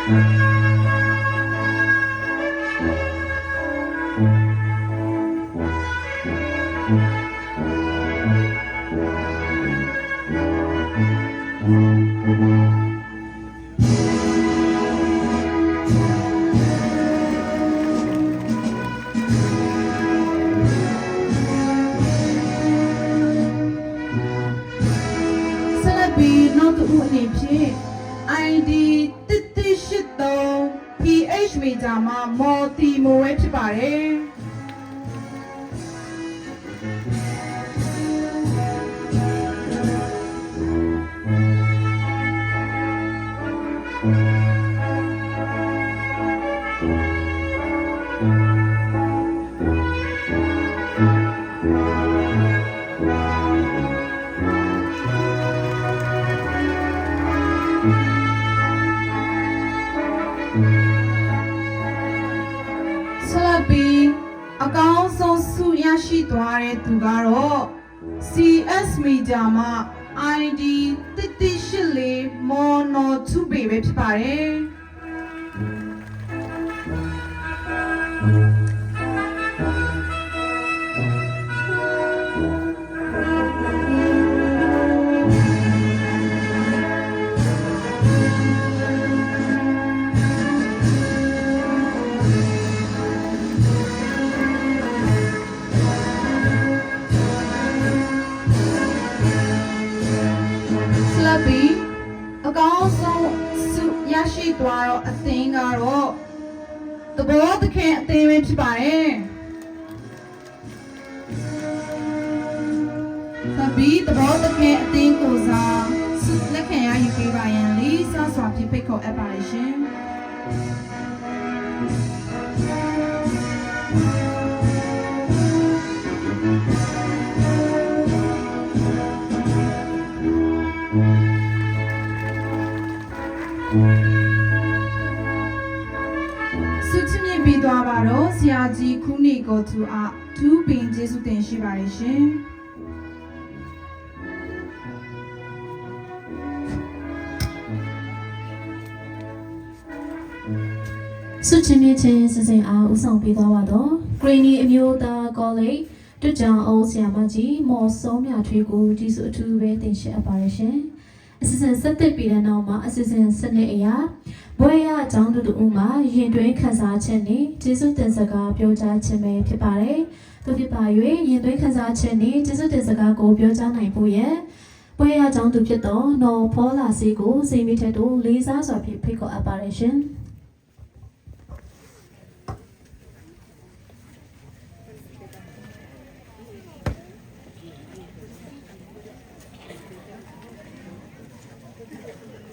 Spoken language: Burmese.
နောက်တစ်ခုအနေဖြင့် ID 183 PH မီတာမှာမော်တီမိုဝဲဖြစ်ပါတယ်အကောင်းဆုံးဆုရရှိသွားတဲ့သူကတော့ CS Media မှာ ID 184 Mono 2 ပဲဖြစ်ပါတယ်အကောင်းဆုံးဆုရရှိသွားတော့အသင်းကတော့သဘောတခင်အသင်းပဲဖြစ်ပါတယ်။သဘောတခင်အသင်းကိုစားဆုလက်ခံရယူပေးပါရန်လေးစားစွာဖြည့်ဖိတ်ခေါ်အပ်ပါတယ်ရှင်။ဆုချီးမြှင့်ပေးသွားပါတော့ဆရာကြီးခုနေကိုသူအားသူပင်ကျေးဇူးတင်ရှိပါတယ်ရှင်ဆုချီးမြှင့်ခြင်းစစဉ်အားဦးဆောင်ပေးသွားပါတော့ဂရီနီအမျိုးသားကောလိပ်တွကြောင်အောင်ဆရာမကြီးမော်စောမြထွေးကိုကျေးဇူးအထူးပဲတင်ရှိအပ်ပါတယ်ရှင်အစီအစဉ်ဆက်သက်ပြီးတဲ့နောက်မှာအစီအစဉ်စနစ်အရာဘွဲရအကြောင်းတူမှာရင်တွင်းခန်းစားခြင်းနဲ့ကျေးဇူးတင်စကားပြောကြားခြင်းပဲဖြစ်ပါတယ်။သို့ဖြစ်ပါ၍ရင်တွင်းခန်းစားခြင်းနဲ့ကျေးဇူးတင်စကားကိုပြောကြားနိုင်ဖို့ရန်ဘွဲရအကြောင်းတူဖြစ်သောနော်ဖောလာစီကိုစိတ်မိထက်တို့လေးစားစွာဖြင့်ဖိတ်ခေါ်အပ်ပါတယ်ရှင်။